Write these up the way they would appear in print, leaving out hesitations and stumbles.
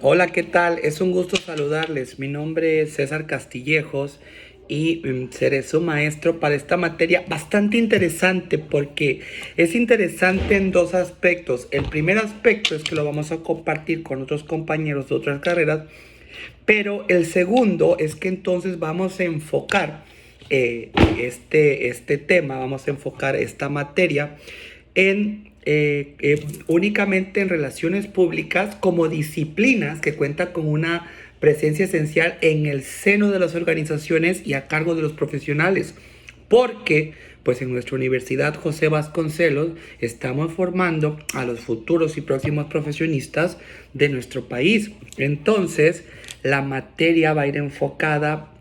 Hola, ¿qué tal? Es un gusto saludarles. Mi nombre es César Castillejos y seré su maestro para esta materia bastante interesante porque es interesante en dos aspectos. El primer aspecto es que lo vamos a compartir con otros compañeros de otras carreras, pero el segundo es que entonces vamos a enfocar este tema, vamos a enfocar esta materia únicamente en relaciones públicas como disciplinas que cuentan con una presencia esencial en el seno de las organizaciones y a cargo de los profesionales. Porque, pues en nuestra Universidad José Vasconcelos estamos formando a los futuros y próximos profesionistas de nuestro país. Entonces, la materia va a ir enfocada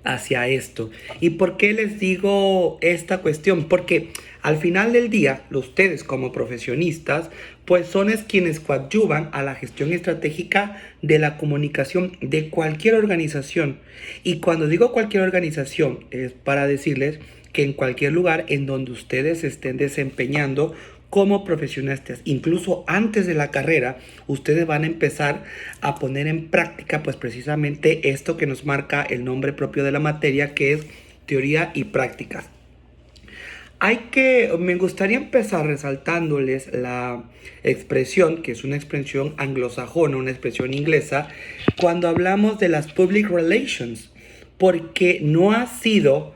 hacia esto. ¿Y por qué les digo esta cuestión? Porque al final del día, ustedes como profesionistas, pues son quienes coadyuvan a la gestión estratégica de la comunicación de cualquier organización. Y cuando digo cualquier organización, es para decirles que en cualquier lugar en donde ustedes se estén desempeñando como profesionistas, incluso antes de la carrera, ustedes van a empezar a poner en práctica pues precisamente esto que nos marca el nombre propio de la materia, que es teoría y prácticas. Me gustaría empezar resaltándoles la expresión, que es una expresión anglosajona, una expresión inglesa, cuando hablamos de las public relations, porque no ha sido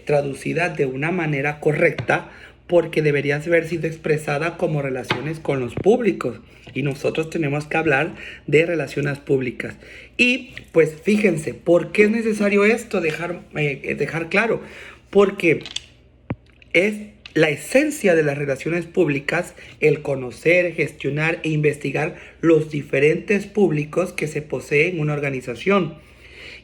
traducida de una manera correcta, porque debería haber sido expresada como relaciones con los públicos. Y nosotros tenemos que hablar de relaciones públicas. Y pues fíjense, ¿por qué es necesario esto? Dejar claro. Porque es la esencia de las relaciones públicas el conocer, gestionar e investigar los diferentes públicos que se poseen en una organización.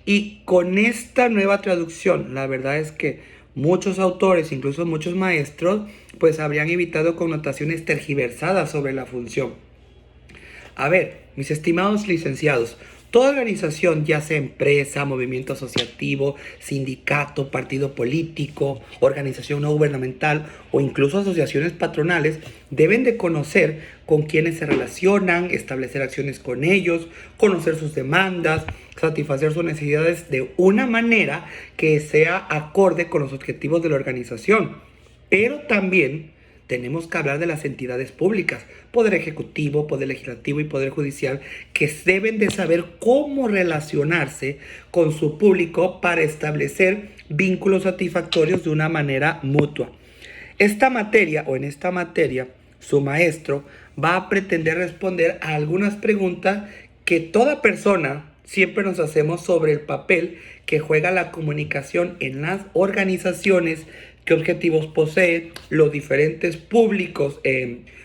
Y con esta nueva traducción, la verdad es que muchos autores, incluso muchos maestros, pues habrían evitado connotaciones tergiversadas sobre la función. A ver, mis estimados licenciados, toda organización, ya sea empresa, movimiento asociativo, sindicato, partido político, organización no gubernamental o incluso asociaciones patronales, deben de conocer con quiénes se relacionan, establecer acciones con ellos, conocer sus demandas, satisfacer sus necesidades de una manera que sea acorde con los objetivos de la organización. Pero también tenemos que hablar de las entidades públicas, poder ejecutivo, poder legislativo y poder judicial, que deben de saber cómo relacionarse con su público para establecer vínculos satisfactorios de una manera mutua. En esta materia, su maestro va a pretender responder a algunas preguntas que toda persona siempre nos hacemos sobre el papel que juega la comunicación en las organizaciones, qué objetivos posee, los diferentes públicos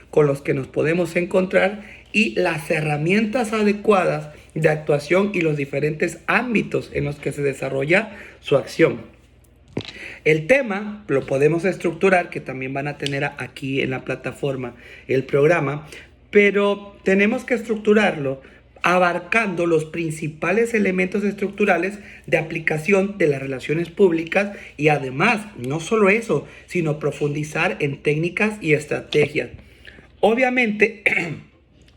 con los que nos podemos encontrar y las herramientas adecuadas de actuación y los diferentes ámbitos en los que se desarrolla su acción. El tema lo podemos estructurar, que también van a tener aquí en la plataforma el programa, pero tenemos que estructurarlo abarcando los principales elementos estructurales de aplicación de las relaciones públicas y además, no solo eso, sino profundizar en técnicas y estrategias. Obviamente,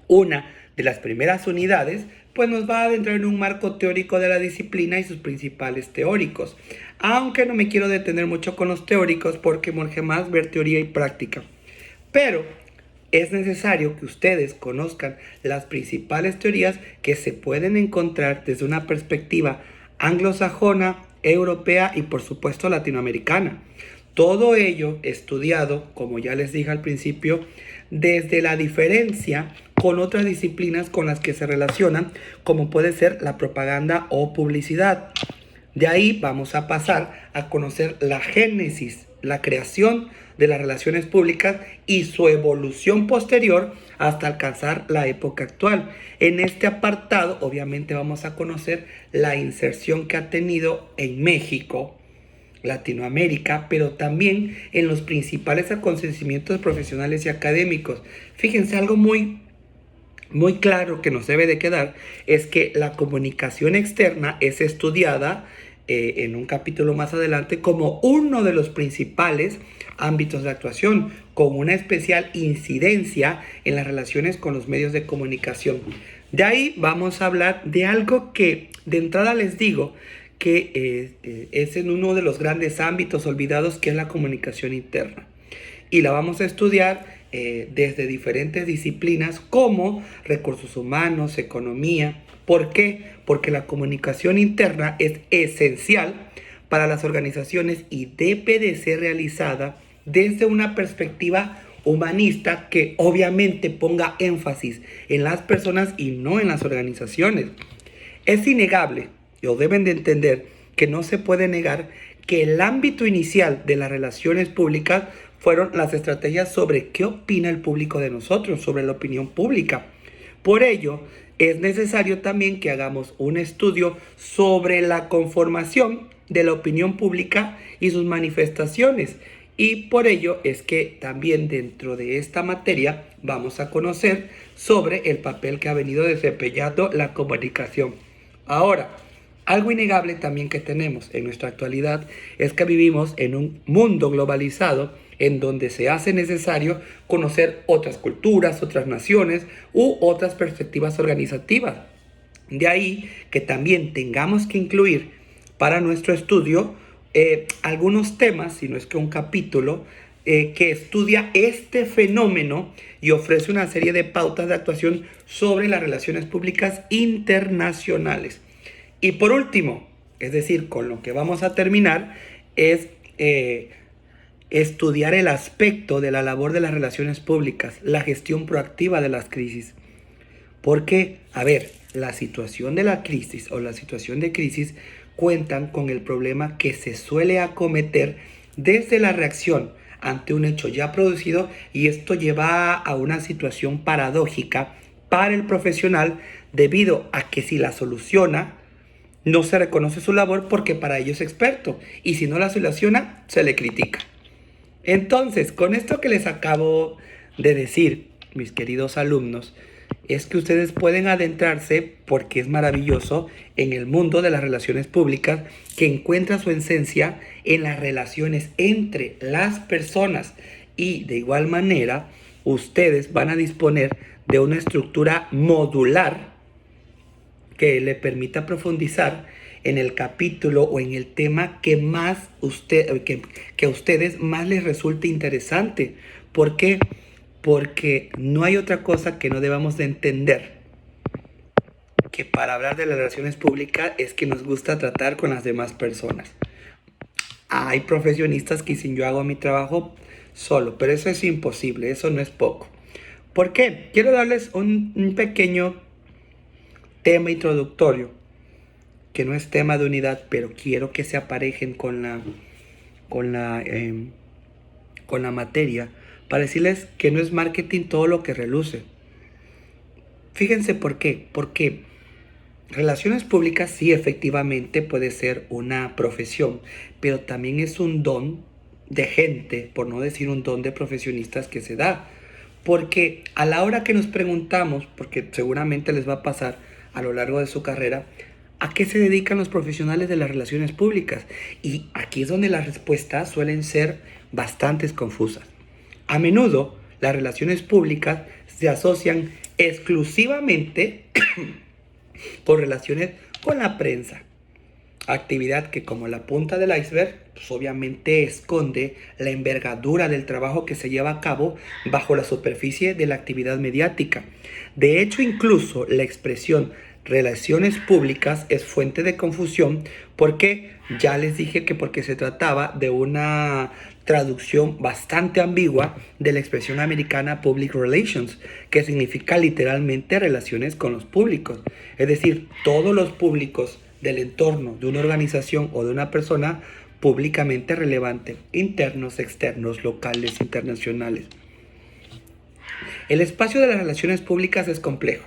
una de las primeras unidades pues nos va a adentrar en un marco teórico de la disciplina y sus principales teóricos. Aunque no me quiero detener mucho con los teóricos porque urge más ver teoría y práctica. Pero es necesario que ustedes conozcan las principales teorías que se pueden encontrar desde una perspectiva anglosajona, europea y por supuesto latinoamericana. Todo ello estudiado, como ya les dije al principio, desde la diferencia con otras disciplinas con las que se relacionan, como puede ser la propaganda o publicidad. De ahí vamos a pasar a conocer la génesis, la creación de las relaciones públicas y su evolución posterior hasta alcanzar la época actual. En este apartado, obviamente, vamos a conocer la inserción que ha tenido en México, Latinoamérica, pero también en los principales acontecimientos profesionales y académicos. Fíjense, algo muy claro que nos debe de quedar es que la comunicación externa es estudiada en un capítulo más adelante como uno de los principales ámbitos de actuación, con una especial incidencia en las relaciones con los medios de comunicación. De ahí vamos a hablar de algo que de entrada les digo que es en uno de los grandes ámbitos olvidados, que es la comunicación interna. Y la vamos a estudiar desde diferentes disciplinas como recursos humanos, economía. ¿Por qué? Porque la comunicación interna es esencial para las organizaciones y debe de ser realizada desde una perspectiva humanista que obviamente ponga énfasis en las personas y no en las organizaciones. Es innegable, o deben de entender, que no se puede negar que el ámbito inicial de las relaciones públicas fueron las estrategias sobre qué opina el público de nosotros, sobre la opinión pública. Por ello, es necesario también que hagamos un estudio sobre la conformación de la opinión pública y sus manifestaciones. Y por ello es que también dentro de esta materia vamos a conocer sobre el papel que ha venido desempeñando la comunicación. Ahora, algo innegable también que tenemos en nuestra actualidad es que vivimos en un mundo globalizado en donde se hace necesario conocer otras culturas, otras naciones u otras perspectivas organizativas. De ahí que también tengamos que incluir para nuestro estudio algunos temas, si no es que un capítulo, que estudia este fenómeno y ofrece una serie de pautas de actuación sobre las relaciones públicas internacionales. Y por último, es decir, con lo que vamos a terminar, es estudiar el aspecto de la labor de las relaciones públicas, la gestión proactiva de las crisis. Porque, a ver, la situación de la crisis o la situación de crisis cuentan con el problema que se suele acometer desde la reacción ante un hecho ya producido, y esto lleva a una situación paradójica para el profesional debido a que si la soluciona, no se reconoce su labor porque para ello es experto, y si no la soluciona, se le critica. Entonces, con esto que les acabo de decir, mis queridos alumnos, es que ustedes pueden adentrarse, porque es maravilloso, en el mundo de las relaciones públicas, que encuentra su esencia en las relaciones entre las personas, y de igual manera ustedes van a disponer de una estructura modular que le permita profundizar en el capítulo o en el tema que a ustedes más les resulte interesante. ¿Por qué? Porque no hay otra cosa que no debamos de entender, que para hablar de las relaciones públicas es que nos gusta tratar con las demás personas. Hay profesionistas que dicen: yo hago mi trabajo solo, pero eso es imposible, eso no es poco. ¿Por qué? Quiero darles un pequeño tema introductorio, que no es tema de unidad, pero quiero que se aparejen con la materia, para decirles que no es marketing todo lo que reluce. Fíjense por qué. Porque relaciones públicas sí, efectivamente puede ser una profesión, pero también es un don de gente, por no decir un don de profesionistas que se da. Porque a la hora que nos preguntamos, porque seguramente les va a pasar a lo largo de su carrera, ¿a qué se dedican los profesionales de las relaciones públicas? Y aquí es donde las respuestas suelen ser bastante confusas. A menudo, las relaciones públicas se asocian exclusivamente con relaciones con la prensa. Actividad que, como la punta del iceberg, pues obviamente esconde la envergadura del trabajo que se lleva a cabo bajo la superficie de la actividad mediática. De hecho, incluso la expresión relaciones públicas es fuente de confusión, porque ya les dije que porque se trataba de una traducción bastante ambigua de la expresión americana public relations, que significa literalmente relaciones con los públicos. Es decir, todos los públicos del entorno de una organización o de una persona públicamente relevante, internos, externos, locales, internacionales. El espacio de las relaciones públicas es complejo.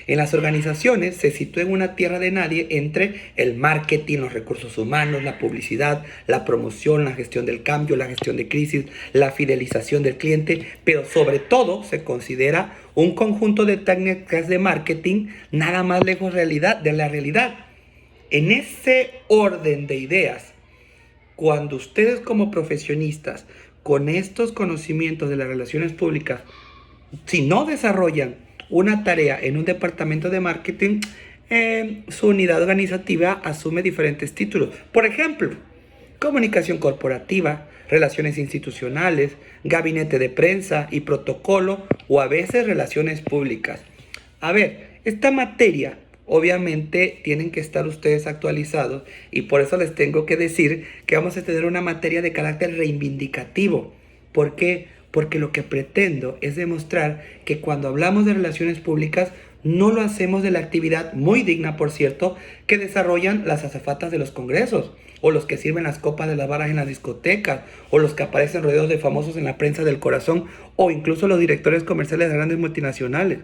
En las organizaciones se sitúa en una tierra de nadie entre el marketing, los recursos humanos, la publicidad, la promoción, la gestión del cambio, la gestión de crisis, la fidelización del cliente, pero sobre todo se considera un conjunto de técnicas de marketing nada más lejos de la realidad. En ese orden de ideas, cuando ustedes como profesionistas con estos conocimientos de las relaciones públicas, si no desarrollan una tarea en un departamento de marketing, su unidad organizativa asume diferentes títulos. Por ejemplo, comunicación corporativa, relaciones institucionales, gabinete de prensa y protocolo, o a veces relaciones públicas. A ver, esta materia obviamente tienen que estar ustedes actualizados, y por eso les tengo que decir que vamos a tener una materia de carácter reivindicativo. ¿Por qué? Porque lo que pretendo es demostrar que cuando hablamos de relaciones públicas no lo hacemos de la actividad muy digna, por cierto, que desarrollan las azafatas de los congresos, o los que sirven las copas de las barras en las discotecas, o los que aparecen rodeados de famosos en la prensa del corazón, o incluso los directores comerciales de grandes multinacionales.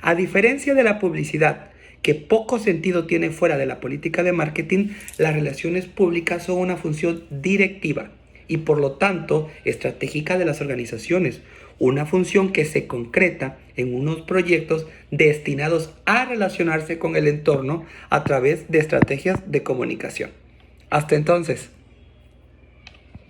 A diferencia de la publicidad, que poco sentido tiene fuera de la política de marketing, las relaciones públicas son una función directiva y por lo tanto estratégica de las organizaciones, una función que se concreta en unos proyectos destinados a relacionarse con el entorno a través de estrategias de comunicación. Hasta entonces.